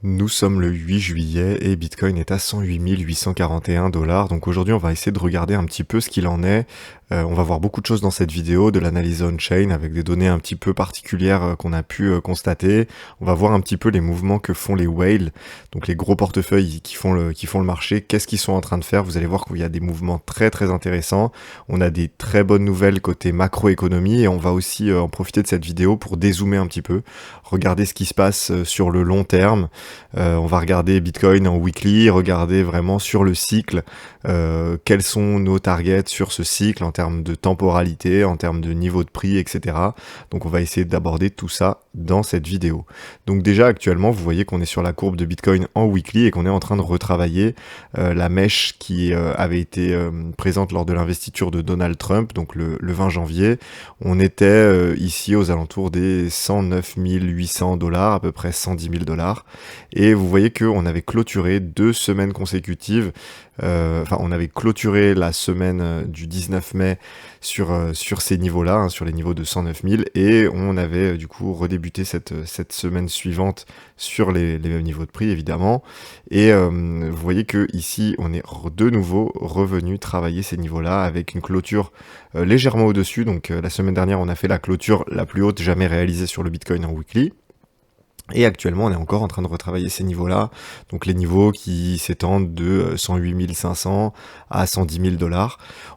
Nous sommes le 8 juillet et Bitcoin est à 108 841 $. Donc aujourd'hui, on va essayer de regarder un petit peu ce qu'il en est. On va voir beaucoup de choses dans cette vidéo, de l'analyse on-chain avec des données un petit peu particulières qu'on a pu constater. On va voir un petit peu les mouvements que font les whales, donc les gros portefeuilles qui font le marché. Qu'est-ce qu'ils sont en train de faire? Vous allez voir qu'il y a des mouvements très très intéressants. On a des très bonnes nouvelles côté macroéconomie et on va aussi en profiter de cette vidéo pour dézoomer un petit peu, regarder ce qui se passe sur le long terme. On va regarder Bitcoin en weekly, regarder vraiment sur le cycle quels sont nos targets sur ce cycle en termes de temporalité, en termes de niveau de prix, etc. Donc on va essayer d'aborder tout ça dans cette vidéo. Donc déjà actuellement, vous voyez qu'on est sur la courbe de Bitcoin en weekly et qu'on est en train de retravailler la mèche qui avait été présente lors de l'investiture de Donald Trump, donc le 20 janvier. On était ici aux alentours des 109 800 $, à peu près 110 000 $. Et vous voyez qu'on avait clôturé 2 semaines consécutives. On avait clôturé la semaine du 19 mai sur ces niveaux-là, hein, sur les niveaux de 109 000, et on avait du coup redébuté cette semaine suivante sur les mêmes niveaux de prix, évidemment. Et vous voyez que ici, on est de nouveau revenu travailler ces niveaux-là avec une clôture légèrement au-dessus. Donc la semaine dernière, on a fait la clôture la plus haute jamais réalisée sur le Bitcoin en weekly. Et actuellement, on est encore en train de retravailler ces niveaux-là, donc les niveaux qui s'étendent de 108 500 à 110 000 $.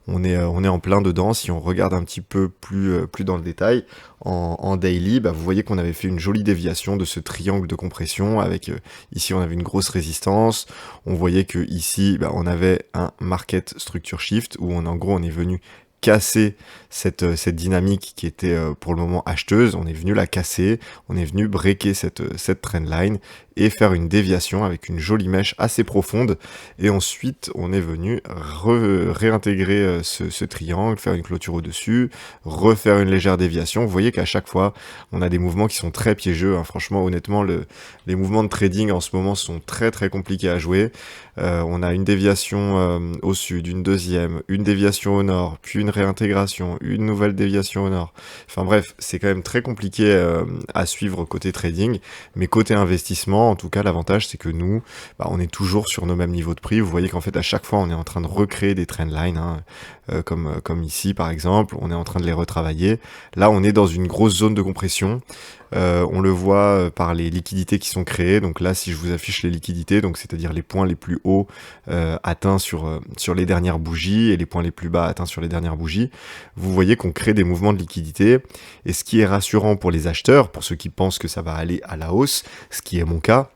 On est en plein dedans. Si on regarde un petit peu plus dans le détail, en daily, vous voyez qu'on avait fait une jolie déviation de ce triangle de compression avec ici on avait une grosse résistance. On voyait que ici on avait un market structure shift où en gros on est venu casser cette dynamique qui était pour le moment acheteuse. On est venu la casser, on est venu breaker cette trendline et faire une déviation avec une jolie mèche assez profonde. Et ensuite, on est venu réintégrer ce triangle, faire une clôture au-dessus, refaire une légère déviation. Vous voyez qu'à chaque fois, on a des mouvements qui sont très piégeux, hein. Franchement, honnêtement, les mouvements de trading en ce moment sont très très compliqués à jouer. On a une déviation au sud, une deuxième, une déviation au nord, puis une réintégration, une nouvelle déviation au nord. Enfin bref, c'est quand même très compliqué à suivre côté trading, mais côté investissement, en tout cas, l'avantage c'est que nous, on est toujours sur nos mêmes niveaux de prix. Vous voyez qu'en fait, à chaque fois, on est en train de recréer des trendlines, hein, comme ici par exemple, on est en train de les retravailler. Là, on est dans une grosse zone de compression. On le voit par les liquidités qui sont créées. Donc là, si je vous affiche les liquidités, donc c'est-à-dire les points les plus hauts atteints sur les dernières bougies et les points les plus bas atteints sur les dernières bougies, vous voyez qu'on crée des mouvements de liquidité. Et ce qui est rassurant pour les acheteurs, pour ceux qui pensent que ça va aller à la hausse, ce qui est mon cas,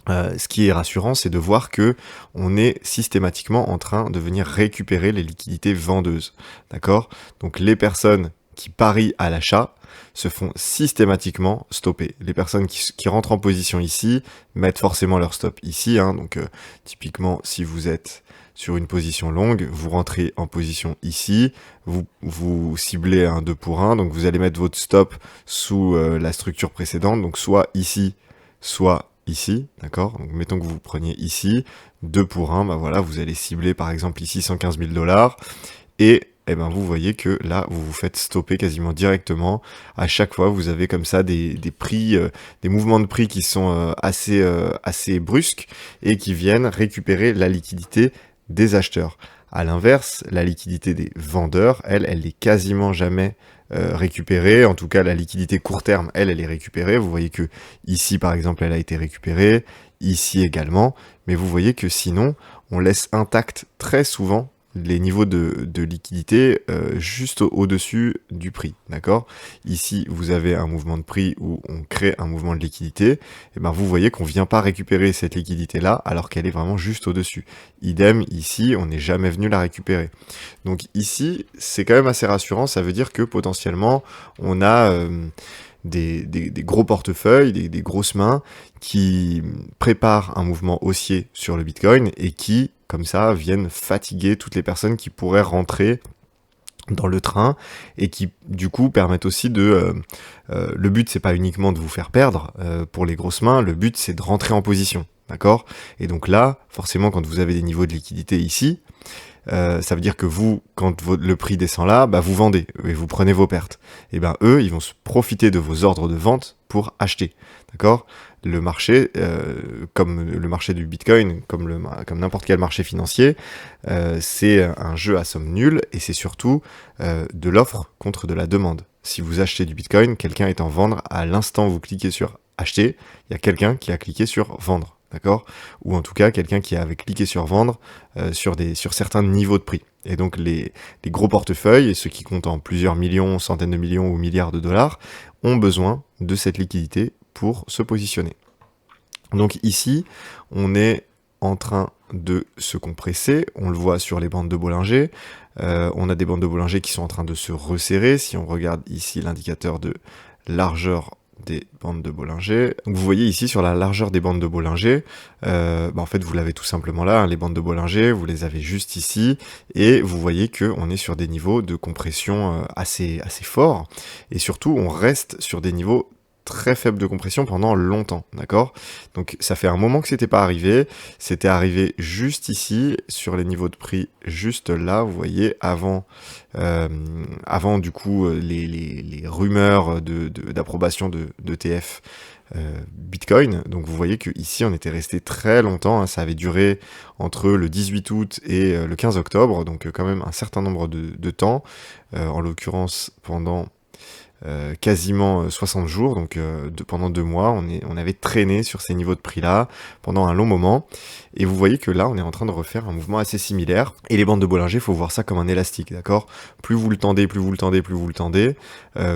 ce qui est rassurant, c'est de voir que on est systématiquement en train de venir récupérer les liquidités vendeuses. D'accord? Donc les personnes qui parient à l'achat se font systématiquement stopper. Les personnes qui rentrent en position ici mettent forcément leur stop ici, hein. Donc typiquement, si vous êtes sur une position longue, vous rentrez en position ici, vous ciblez un 2 pour 1, donc vous allez mettre votre stop sous la structure précédente, donc soit ici, soit ici, d'accord? Donc mettons que vous preniez ici, 2 pour 1, voilà, vous allez cibler par exemple ici 115 000 $, et vous voyez que là, vous vous faites stopper quasiment directement. À chaque fois, vous avez comme ça des prix, des mouvements de prix qui sont assez brusques et qui viennent récupérer la liquidité des acheteurs. À l'inverse, la liquidité des vendeurs, elle est quasiment jamais récupérée. En tout cas, la liquidité court terme, elle est récupérée. Vous voyez que ici, par exemple, elle a été récupérée, ici également. Mais vous voyez que sinon, on laisse intact très souvent les niveaux de liquidité juste au-dessus du prix, d'accord? Ici, vous avez un mouvement de prix où on crée un mouvement de liquidité, et vous voyez qu'on vient pas récupérer cette liquidité-là alors qu'elle est vraiment juste au-dessus. Idem, ici, on n'est jamais venu la récupérer. Donc ici, c'est quand même assez rassurant, ça veut dire que potentiellement, on a des gros portefeuilles, des grosses mains qui préparent un mouvement haussier sur le Bitcoin et qui, comme ça, viennent fatiguer toutes les personnes qui pourraient rentrer dans le train et qui du coup permettent aussi le but c'est pas uniquement de vous faire perdre pour les grosses mains, le but c'est de rentrer en position, d'accord? Et donc là, forcément quand vous avez des niveaux de liquidité ici, ça veut dire que vous, quand le prix descend là, vous vendez et vous prenez vos pertes. Et eux, ils vont se profiter de vos ordres de vente pour acheter, d'accord? le marché, comme le marché du Bitcoin, comme n'importe quel marché financier, c'est un jeu à somme nulle et c'est surtout de l'offre contre de la demande. Si vous achetez du Bitcoin, quelqu'un est en vendre, à l'instant où vous cliquez sur acheter, il y a quelqu'un qui a cliqué sur vendre, d'accord? Ou en tout cas, quelqu'un qui avait cliqué sur vendre sur certains niveaux de prix. Et donc les gros portefeuilles, et ceux qui comptent en plusieurs millions, centaines de millions ou milliards de dollars, ont besoin de cette liquidité pour se positionner. Donc ici, on est en train de se compresser, on le voit sur les bandes de Bollinger, on a des bandes de Bollinger qui sont en train de se resserrer, si on regarde ici l'indicateur de largeur des bandes de Bollinger. Donc vous voyez ici sur la largeur des bandes de Bollinger, en fait vous l'avez tout simplement là, hein, les bandes de Bollinger, vous les avez juste ici, et vous voyez qu'on est sur des niveaux de compression assez forts, et surtout on reste sur des niveaux très faible de compression pendant longtemps, d'accord? Donc ça fait un moment que c'était pas arrivé, c'était arrivé juste ici, sur les niveaux de prix, juste là, vous voyez, avant du coup les rumeurs d'approbation d'ETF Bitcoin. Donc vous voyez que ici on était resté très longtemps, hein, ça avait duré entre le 18 août et le 15 octobre, donc quand même un certain nombre de temps, en l'occurrence pendant quasiment 60 jours, donc pendant 2 mois, on avait traîné sur ces niveaux de prix-là pendant un long moment, et vous voyez que là, on est en train de refaire un mouvement assez similaire, et les bandes de Bollinger, il faut voir ça comme un élastique, d'accord? Plus vous le tendez, plus vous le tendez, plus vous le tendez,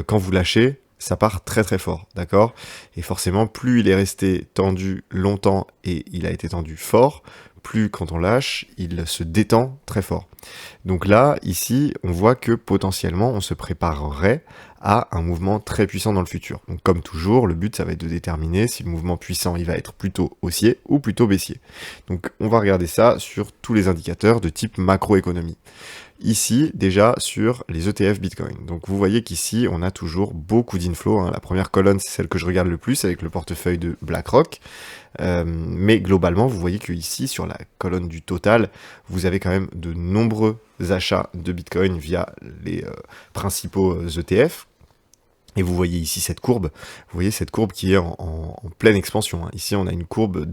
quand vous lâchez, ça part très très fort, d'accord? Et forcément, plus il est resté tendu longtemps et il a été tendu fort, plus quand on lâche, il se détend très fort. Donc là, ici, on voit que potentiellement, on se préparerait à un mouvement très puissant dans le futur. Donc comme toujours, le but, ça va être de déterminer si le mouvement puissant, il va être plutôt haussier ou plutôt baissier. Donc on va regarder ça sur tous les indicateurs de type macroéconomie. Ici, déjà, sur les ETF Bitcoin. Donc vous voyez qu'ici, on a toujours beaucoup d'inflow, hein. La première colonne, c'est celle que je regarde le plus avec le portefeuille de BlackRock. Mais globalement, vous voyez que ici, sur la colonne du total, vous avez quand même de nombreux achats de Bitcoin via les principaux ETF. Et vous voyez ici cette courbe, vous voyez cette courbe qui est en pleine expansion, hein. Ici, on a une courbe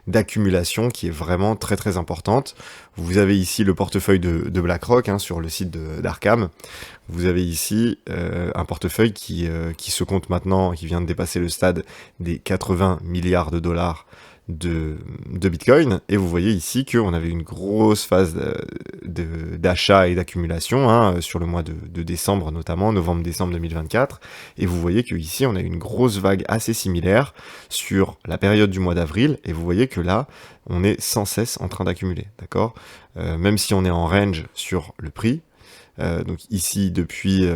d'accumulation qui est vraiment très très importante. Vous avez ici le portefeuille de BlackRock, hein, sur le site d'Arkham. Vous avez ici un portefeuille qui se compte maintenant, qui vient de dépasser le stade des 80 milliards de dollars de Bitcoin, et vous voyez ici qu'on avait une grosse phase d'achat et d'accumulation, hein, sur le mois de décembre notamment, novembre-décembre 2024, et vous voyez que ici on a une grosse vague assez similaire sur la période du mois d'avril, et vous voyez que là on est sans cesse en train d'accumuler, d'accord? Même si on est en range sur le prix, donc ici, depuis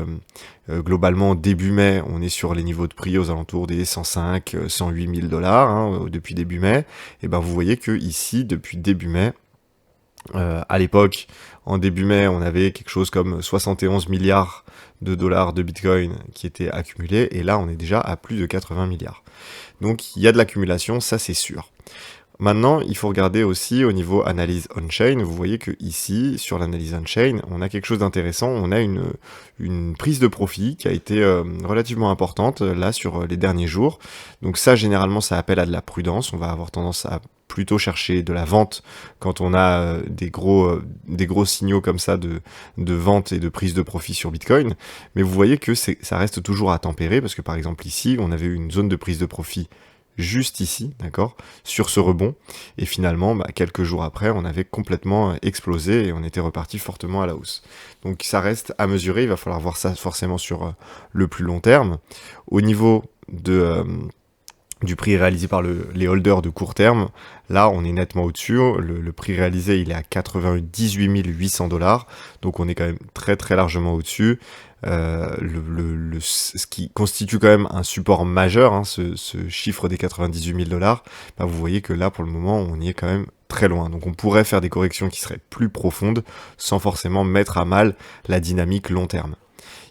globalement début mai, on est sur les niveaux de prix aux alentours des 105, 108 000 dollars, hein, depuis début mai. Et ben vous voyez que ici, depuis début mai, à l'époque, en début mai, on avait quelque chose comme 71 milliards de dollars de Bitcoin qui étaient accumulés, et là, on est déjà à plus de 80 milliards. Donc, il y a de l'accumulation, ça c'est sûr. Maintenant, il faut regarder aussi au niveau analyse on-chain. Vous voyez que ici, sur l'analyse on-chain, on a quelque chose d'intéressant. On a une prise de profit qui a été relativement importante là sur les derniers jours. Donc ça, généralement, ça appelle à de la prudence. On va avoir tendance à plutôt chercher de la vente quand on a des gros signaux comme ça de vente et de prise de profit sur Bitcoin. Mais vous voyez que ça reste toujours à tempérer, parce que par exemple ici, on avait eu une zone de prise de profit juste ici, d'accord, sur ce rebond, et finalement, quelques jours après, on avait complètement explosé et on était reparti fortement à la hausse. Donc ça reste à mesurer, il va falloir voir ça forcément sur le plus long terme. Au niveau du prix réalisé par les holders de court terme, là on est nettement au-dessus. Le prix réalisé, il est à 98 800 dollars, donc on est quand même très très largement au-dessus. Ce qui constitue quand même un support majeur, hein, ce chiffre des 98 000 dollars, vous voyez que là pour le moment on y est quand même très loin. Donc on pourrait faire des corrections qui seraient plus profondes sans forcément mettre à mal la dynamique long terme.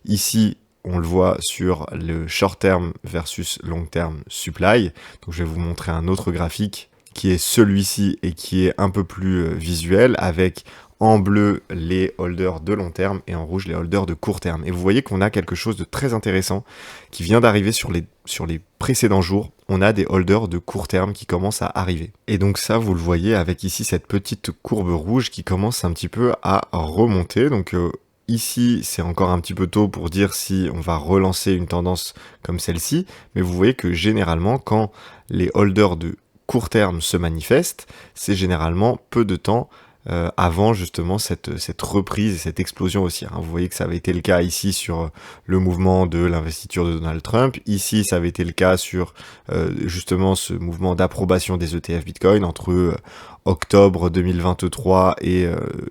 Ici, on le voit sur le short term versus long term supply. Donc je vais vous montrer un autre graphique qui est celui-ci et qui est un peu plus visuel, avec en bleu les holders de long terme et en rouge les holders de court terme. Et vous voyez qu'on a quelque chose de très intéressant qui vient d'arriver sur les précédents jours. On a des holders de court terme qui commencent à arriver. Et donc ça, vous le voyez avec ici cette petite courbe rouge qui commence un petit peu à remonter. Donc ici, c'est encore un petit peu tôt pour dire si on va relancer une tendance comme celle-ci, mais vous voyez que généralement, quand les holders de court terme se manifestent, c'est généralement peu de temps avant justement cette reprise et cette explosion haussière. Vous voyez que ça avait été le cas ici sur le mouvement de l'investiture de Donald Trump. Ici, ça avait été le cas sur justement ce mouvement d'approbation des ETF Bitcoin entre octobre 2023 et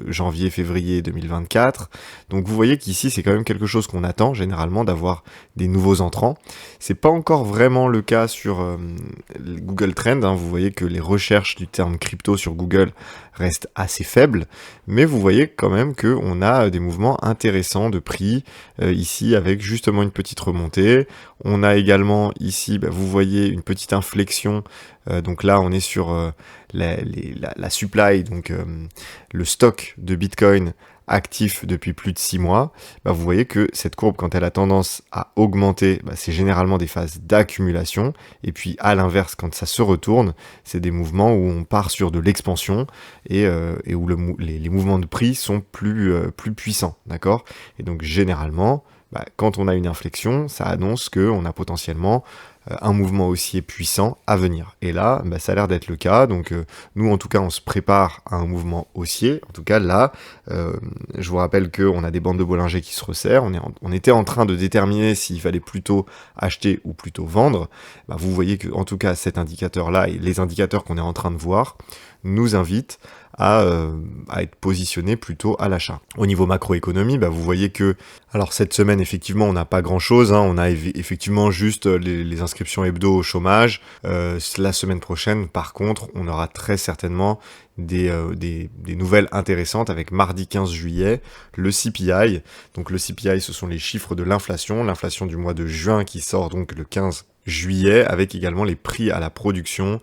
janvier-février 2024. Donc vous voyez qu'ici, c'est quand même quelque chose qu'on attend généralement d'avoir des nouveaux entrants. C'est pas encore vraiment le cas sur Google Trend. Vous voyez que les recherches du terme crypto sur Google restent assez faibles, mais vous voyez quand même qu'on a des mouvements intéressants de prix ici avec justement une petite remontée. On a également ici, vous voyez une petite inflexion. Donc là, on est sur la supply, donc le stock de Bitcoin actif depuis plus de 6 mois, vous voyez que cette courbe, quand elle a tendance à augmenter, c'est généralement des phases d'accumulation, et puis à l'inverse, quand ça se retourne, c'est des mouvements où on part sur de l'expansion, et où les mouvements de prix sont plus puissants, d'accord? Et donc généralement, quand on a une inflexion, ça annonce qu'on a potentiellement un mouvement haussier puissant à venir. Et là, ça a l'air d'être le cas. Donc nous, en tout cas, on se prépare à un mouvement haussier. En tout cas, là, je vous rappelle qu'on a des bandes de Bollinger qui se resserrent. On était en train de déterminer s'il fallait plutôt acheter ou plutôt vendre. Vous voyez que, en tout cas, cet indicateur-là et les indicateurs qu'on est en train de voir nous invitent à être positionné plutôt à l'achat. Au niveau macroéconomie, vous voyez que, alors cette semaine, effectivement, on n'a pas grand-chose, on a effectivement juste les inscriptions hebdo au chômage. La semaine prochaine, par contre, on aura très certainement des nouvelles intéressantes avec mardi 15 juillet, le CPI. Donc le CPI, ce sont les chiffres de l'inflation du mois de juin qui sort donc le 15 juillet, avec également les prix à la production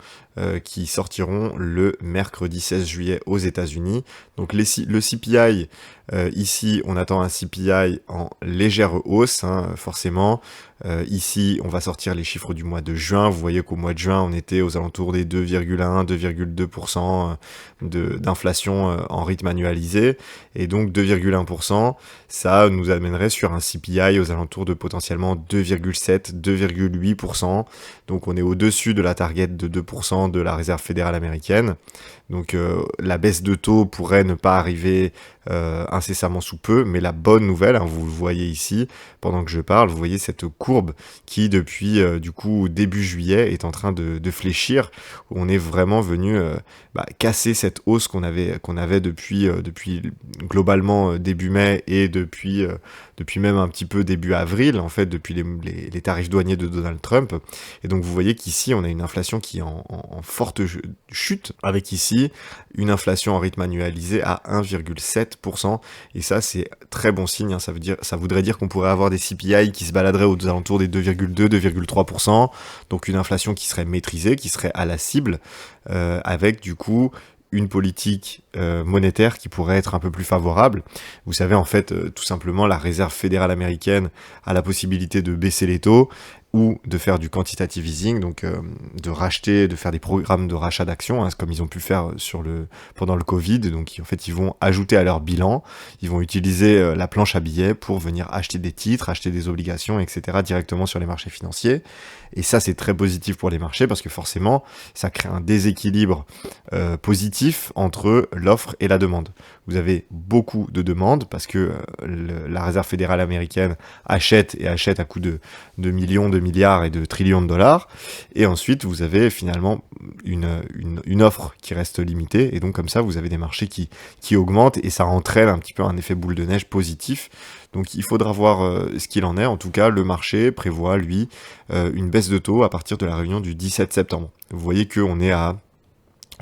qui sortiront le mercredi 16 juillet aux États-Unis. Donc le CPI, ici on attend un CPI en légère hausse, forcément. Ici on va sortir les chiffres du mois de juin. Vous voyez qu'au mois de juin on était aux alentours des 2,1-2,2% d'inflation en rythme annualisé, et donc 2,1%, ça nous amènerait sur un CPI aux alentours de potentiellement 2,7-2,8%. Donc on est au-dessus de la target de 2% de la Réserve fédérale américaine. Donc la baisse de taux pourrait ne pas arriver incessamment sous peu, mais la bonne nouvelle, vous le voyez ici, pendant que je parle, vous voyez cette courbe qui depuis du coup début juillet est en train de fléchir, où on est vraiment venu casser cette hausse qu'on avait depuis globalement début mai, et depuis même un petit peu début avril, en fait, depuis les tarifs douaniers de Donald Trump. Et donc vous voyez qu'ici on a une inflation qui est en forte chute, avec ici une inflation en rythme annualisé à 1,7%, et ça c'est très bon signe, ça voudrait dire qu'on pourrait avoir des CPI qui se baladeraient aux alentours des 2,2-2,3%, donc une inflation qui serait maîtrisée, qui serait à la cible, avec du coup une politique monétaire qui pourrait être un peu plus favorable. Vous savez, en fait, tout simplement, la Réserve fédérale américaine a la possibilité de baisser les taux ou de faire du quantitative easing, donc de faire des programmes de rachat d'actions, comme ils ont pu faire pendant le Covid. Donc en fait, ils vont ajouter à leur bilan, ils vont utiliser la planche à billets pour venir acheter des titres, acheter des obligations, etc. directement sur les marchés financiers. Et ça, c'est très positif pour les marchés, parce que forcément, ça crée un déséquilibre positif entre l'offre et la demande. Vous avez beaucoup de demandes, parce que la Réserve fédérale américaine achète à coups de millions, de milliards et de trillions de dollars, et ensuite vous avez finalement une offre qui reste limitée, et donc comme ça vous avez des marchés qui augmentent, et ça entraîne un petit peu un effet boule de neige positif. Donc il faudra voir ce qu'il en est. En tout cas, le marché prévoit, lui, une baisse de taux à partir de la réunion du 17 septembre. Vous voyez qu'on est à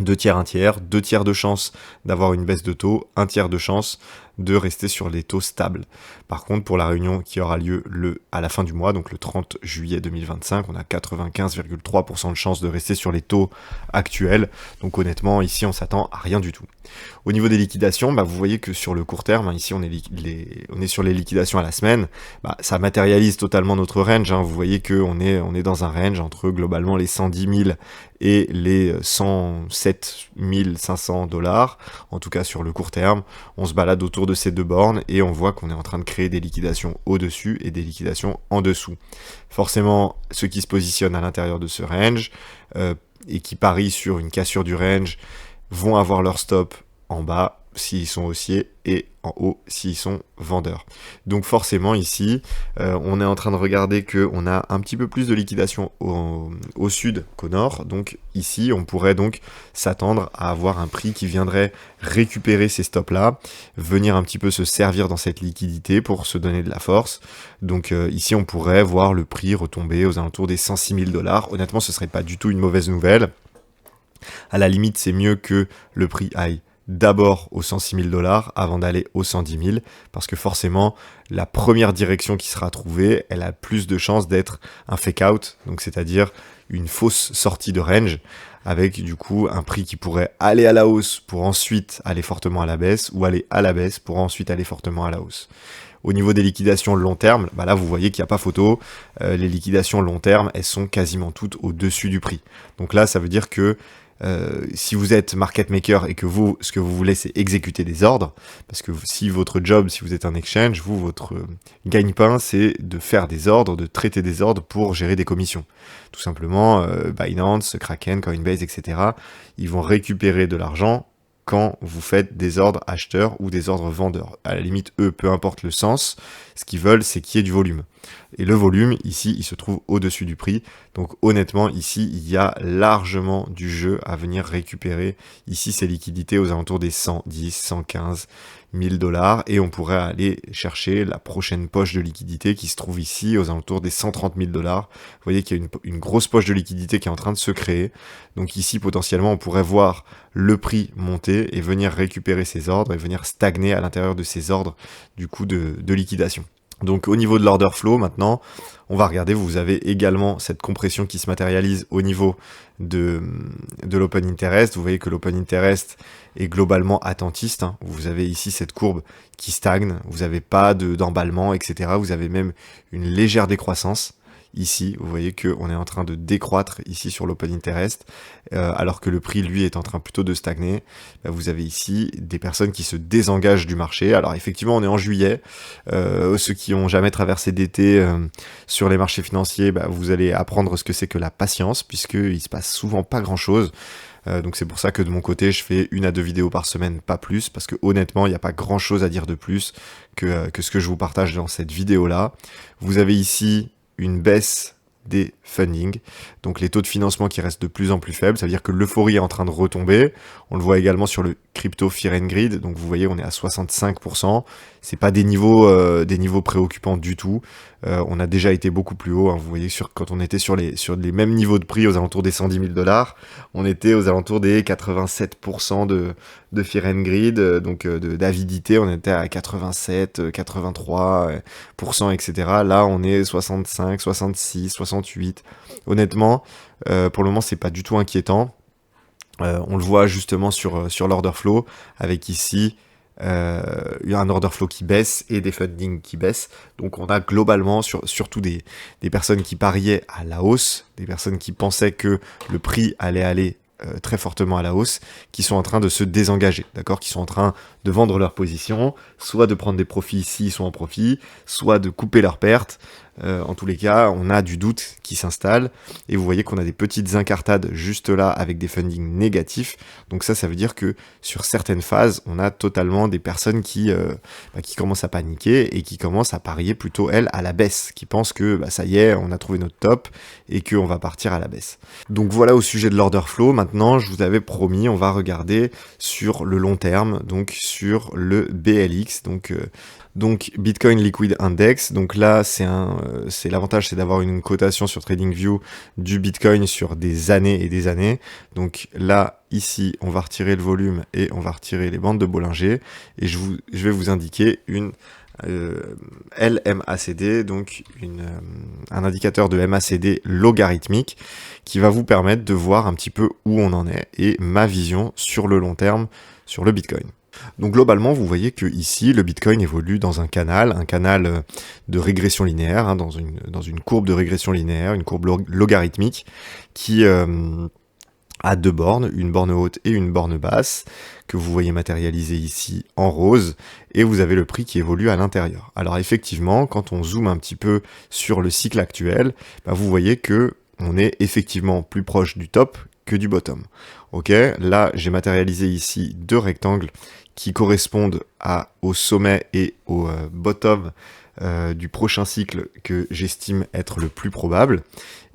2 tiers, 1 tiers, 2 tiers de chance d'avoir une baisse de taux, 1 tiers de chance de rester sur les taux stables. Par contre, pour la réunion qui aura lieu à la fin du mois, donc le 30 juillet 2025, on a 95,3% de chance de rester sur les taux actuels. Donc honnêtement, ici, on s'attend à rien du tout. Au niveau des liquidations, vous voyez que sur le court terme, ici on est sur les liquidations à la semaine, ça matérialise totalement notre range. Vous voyez qu'on est dans un range entre globalement les 110 000 et les 107 500 $, en tout cas sur le court terme. On se balade autour de ces deux bornes et on voit qu'on est en train de créer des liquidations au-dessus et des liquidations en dessous. Forcément, ceux qui se positionnent à l'intérieur de ce range et qui parient sur une cassure du range vont avoir leur stop en bas s'ils sont haussiers et en haut s'ils sont vendeurs. Donc forcément ici, on est en train de regarder qu'on a un petit peu plus de liquidation au sud qu'au nord. Donc ici, on pourrait donc s'attendre à avoir un prix qui viendrait récupérer ces stops-là, venir un petit peu se servir dans cette liquidité pour se donner de la force. Donc ici, on pourrait voir le prix retomber aux alentours des 106 000 $. Honnêtement, ce serait pas du tout une mauvaise nouvelle. À la limite, c'est mieux que le prix aille d'abord aux 106 000 $ avant d'aller aux 110 000, parce que forcément, la première direction qui sera trouvée, elle a plus de chances d'être un fake out, donc c'est-à-dire une fausse sortie de range, avec du coup un prix qui pourrait aller à la hausse pour ensuite aller fortement à la baisse, ou aller à la baisse pour ensuite aller fortement à la hausse. Au niveau des liquidations long terme, là vous voyez qu'il n'y a pas photo, les liquidations long terme, elles sont quasiment toutes au-dessus du prix. Donc là, ça veut dire que si vous êtes market maker et que vous, ce que vous voulez, c'est exécuter des ordres, parce que si votre job, si vous êtes un exchange, votre gagne-pain, c'est de faire des ordres, de traiter des ordres pour gérer des commissions. Tout simplement, Binance, Kraken, Coinbase, etc., ils vont récupérer de l'argent quand vous faites des ordres acheteurs ou des ordres vendeurs. À la limite, eux, peu importe le sens, ce qu'ils veulent, c'est qu'il y ait du volume. Et le volume, ici, il se trouve au-dessus du prix. Donc honnêtement, ici, il y a largement du jeu à venir récupérer. Ici, ces liquidités aux alentours des 110, 115 000 $. Et on pourrait aller chercher la prochaine poche de liquidité qui se trouve ici aux alentours des 130 000 $. Vous voyez qu'il y a une grosse poche de liquidité qui est en train de se créer. Donc ici, potentiellement, on pourrait voir le prix monter et venir récupérer ces ordres et venir stagner à l'intérieur de ces ordres du coup de liquidation. Donc au niveau de l'order flow, maintenant, on va regarder, vous avez également cette compression qui se matérialise au niveau de l'open interest. Vous voyez que l'open interest est globalement attentiste. Vous avez ici cette courbe qui stagne, vous n'avez pas d'emballement, etc. Vous avez même une légère décroissance. Ici, vous voyez qu'on est en train de décroître ici sur l'open interest, alors que le prix, lui, est en train plutôt de stagner. Vous avez ici des personnes qui se désengagent du marché. Alors effectivement, on est en juillet. Ceux qui ont jamais traversé d'été sur les marchés financiers, vous allez apprendre ce que c'est que la patience, puisqu'il se passe souvent pas grand-chose. Donc c'est pour ça que de mon côté, je fais 1 à 2 vidéos par semaine, pas plus, parce que honnêtement, il n'y a pas grand-chose à dire de plus que ce que je vous partage dans cette vidéo-là. Vous avez ici une baisse des funding, donc les taux de financement qui restent de plus en plus faibles, ça veut dire que l'euphorie est en train de retomber. On le voit également sur le crypto Fear and Greed, donc vous voyez on est à 65%, c'est pas des niveaux préoccupants du tout. On a déjà été beaucoup plus haut, vous voyez quand on était sur les mêmes niveaux de prix aux alentours des 110 000 $, on était aux alentours des 87% de Fear and Greed, donc d'avidité, on était à 87, 83%, etc. Là on est 65, 66, 68. Honnêtement, pour le moment c'est pas du tout inquiétant. On le voit justement sur l'order flow, avec ici un order flow qui baisse et des funding qui baissent. Donc on a globalement surtout des personnes qui pariaient à la hausse, des personnes qui pensaient que le prix allait aller très fortement à la hausse, qui sont en train de se désengager, d'accord, qui sont en train de vendre leur position, soit de prendre des profits s'ils sont en profit, soit de couper leurs pertes. En tous les cas, on a du doute qui s'installe et vous voyez qu'on a des petites incartades juste là avec des fundings négatifs. Donc ça veut dire que sur certaines phases, on a totalement des personnes qui commencent à paniquer et qui commencent à parier plutôt, elles, à la baisse, qui pensent que ça y est, on a trouvé notre top et qu'on va partir à la baisse. Donc voilà au sujet de l'order flow. Maintenant, je vous avais promis, on va regarder sur le long terme, donc sur le BLX. Donc Donc Bitcoin Liquid Index, donc là c'est l'avantage, c'est d'avoir une cotation sur TradingView du Bitcoin sur des années et des années. Donc là ici on va retirer le volume et on va retirer les bandes de Bollinger et je vais vous indiquer une LMACD, donc un indicateur de MACD logarithmique qui va vous permettre de voir un petit peu où on en est et ma vision sur le long terme sur le Bitcoin. Donc globalement, vous voyez que ici, le Bitcoin évolue dans un canal de régression linéaire, hein, dans une courbe de régression linéaire, une courbe logarithmique qui a deux bornes, une borne haute et une borne basse, que vous voyez matérialisée ici en rose, et vous avez le prix qui évolue à l'intérieur. Alors effectivement, quand on zoome un petit peu sur le cycle actuel, bah vous voyez que on est effectivement plus proche du top que du bottom. Ok, là j'ai matérialisé ici deux rectangles qui correspondent au sommet et au bottom du prochain cycle que j'estime être le plus probable.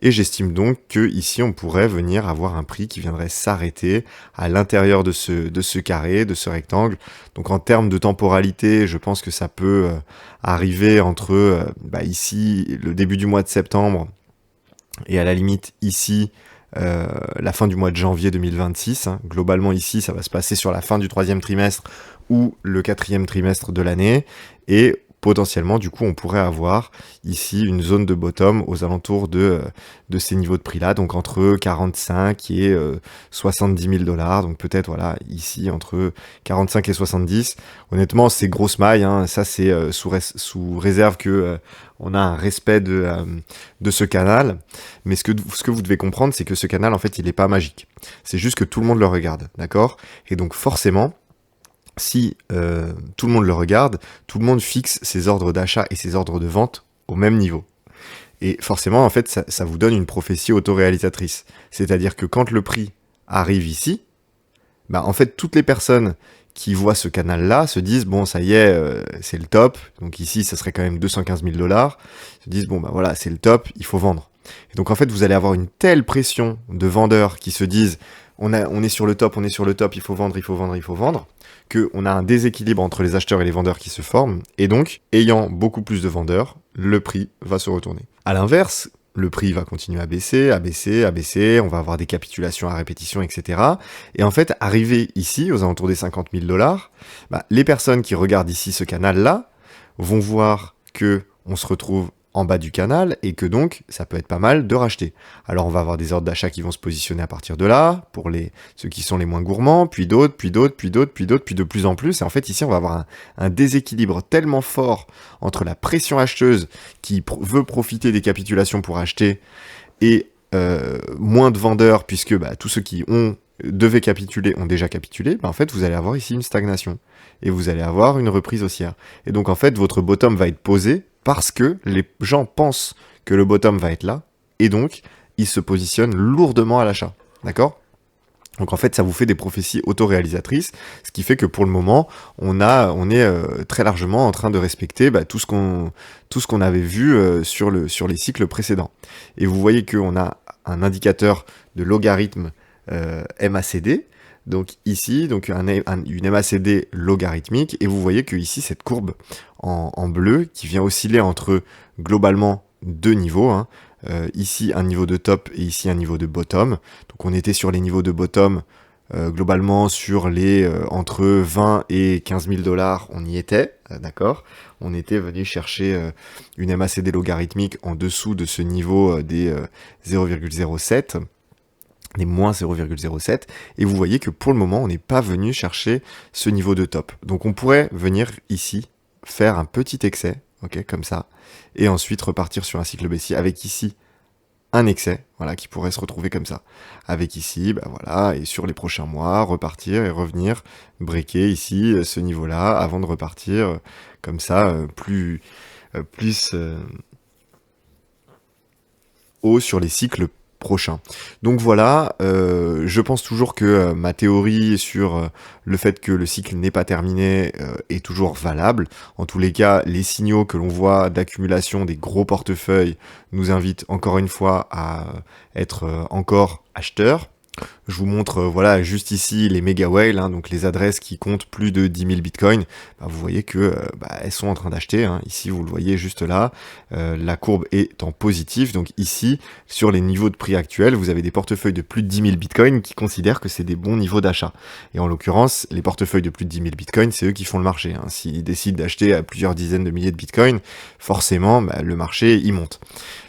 Et j'estime donc que ici on pourrait venir avoir un prix qui viendrait s'arrêter à l'intérieur de ce carré, de ce rectangle. Donc en termes de temporalité, je pense que ça peut arriver entre ici le début du mois de septembre et à la limite ici la fin du mois de janvier 2026. Hein. Globalement ici, ça va se passer sur la fin du 3e trimestre ou le 4e trimestre de l'année. Et potentiellement, du coup, on pourrait avoir ici une zone de bottom aux alentours de ces niveaux de prix-là, donc entre 45 et 70 000 $. Donc peut-être, voilà, ici, entre 45 et 70. Honnêtement, c'est grosse maille, hein. Ça, c'est sous réserve que on a un respect de ce canal. Mais ce que vous devez comprendre, c'est que ce canal, en fait, il n'est pas magique. C'est juste que tout le monde le regarde, d'accord? Et donc, forcément, si tout le monde le regarde, tout le monde fixe ses ordres d'achat et ses ordres de vente au même niveau. Et forcément, en fait, ça vous donne une prophétie autoréalisatrice. C'est-à-dire que quand le prix arrive ici, bah, en fait, toutes les personnes qui voient ce canal-là se disent, bon, ça y est, c'est le top. Donc ici, ça serait quand même 215 000 $. Se disent, bon, bah voilà, c'est le top, il faut vendre. Et donc, en fait, vous allez avoir une telle pression de vendeurs qui se disent, on est sur le top, il faut vendre, il faut vendre, il faut vendre, qu'on a un déséquilibre entre les acheteurs et les vendeurs qui se forme, et donc, ayant beaucoup plus de vendeurs, le prix va se retourner. À l'inverse, le prix va continuer à baisser, à baisser, à baisser, on va avoir des capitulations à répétition, etc. Et en fait, arrivé ici, aux alentours des 50 000 $, bah, les personnes qui regardent ici ce canal-là vont voir que on se retrouve en bas du canal et que donc ça peut être pas mal de racheter. Alors on va avoir des ordres d'achat qui vont se positionner à partir de là, pour ceux qui sont les moins gourmands, puis d'autres, puis d'autres, puis d'autres, puis d'autres, puis de plus en plus. Et en fait ici on va avoir un déséquilibre tellement fort entre la pression acheteuse qui veut profiter des capitulations pour acheter et moins de vendeurs puisque tous ceux qui devaient capituler ont déjà capitulé. En fait vous allez avoir ici une stagnation et vous allez avoir une reprise haussière. Et donc en fait votre bottom va être posé parce que les gens pensent que le bottom va être là, et donc ils se positionnent lourdement à l'achat. D'accord ? Donc en fait, ça vous fait des prophéties autoréalisatrices, ce qui fait que pour le moment, on est très largement en train de respecter tout ce qu'on avait vu sur les cycles précédents. Et vous voyez qu'on a un indicateur de logarithme MACD, donc ici, donc une MACD logarithmique, et vous voyez que ici cette courbe en bleu qui vient osciller entre globalement deux niveaux, hein, ici un niveau de top et ici un niveau de bottom. Donc on était sur les niveaux de bottom globalement sur les entre 20 et 15 000 $, on y était, d'accord. On était venu chercher une MACD logarithmique en dessous de ce niveau des 0,07. des moins 0,07, et vous voyez que pour le moment, on n'est pas venu chercher ce niveau de top. Donc on pourrait venir ici, faire un petit excès, ok, comme ça, et ensuite repartir sur un cycle baissier, avec ici un excès, voilà, qui pourrait se retrouver comme ça. Avec ici, voilà, et sur les prochains mois, repartir et revenir breaker ici, ce niveau-là, avant de repartir comme ça, plus haut sur les cycles prochain. Donc voilà, je pense toujours que ma théorie sur le fait que le cycle n'est pas terminé est toujours valable. En tous les cas, les signaux que l'on voit d'accumulation des gros portefeuilles nous invitent encore une fois à être encore acheteurs. Je vous montre, voilà, juste ici les méga whales, hein, donc les adresses qui comptent plus de 10 000 bitcoins. Bah, vous voyez que, elles sont en train d'acheter, hein. Ici, vous le voyez juste là, la courbe est en positif. Donc ici, sur les niveaux de prix actuels, vous avez des portefeuilles de plus de 10 000 bitcoins qui considèrent que c'est des bons niveaux d'achat. Et en l'occurrence, les portefeuilles de plus de 10 000 bitcoins, c'est eux qui font le marché, hein. S'ils décident d'acheter à plusieurs dizaines de milliers de bitcoins, forcément, bah, le marché, il monte.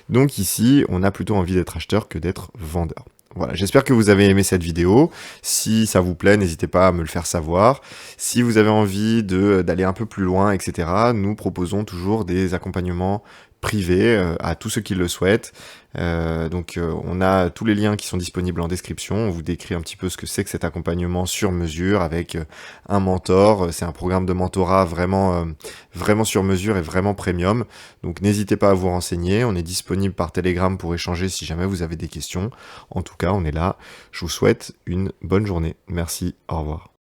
Donc ici, on a plutôt envie d'être acheteur que d'être vendeur. Voilà, j'espère que vous avez aimé cette vidéo. Si ça vous plaît, n'hésitez pas à me le faire savoir. Si vous avez envie d'aller un peu plus loin, etc., nous proposons toujours des accompagnements privés à tous ceux qui le souhaitent. On a tous les liens qui sont disponibles en description. On vous décrit un petit peu ce que c'est que cet accompagnement sur mesure avec un mentor. C'est un programme de mentorat vraiment sur mesure et vraiment premium. Donc n'hésitez pas à vous renseigner. On est disponible par Telegram pour échanger si jamais vous avez des questions. En tout cas, on est là. Je vous souhaite une bonne journée. Merci, au revoir.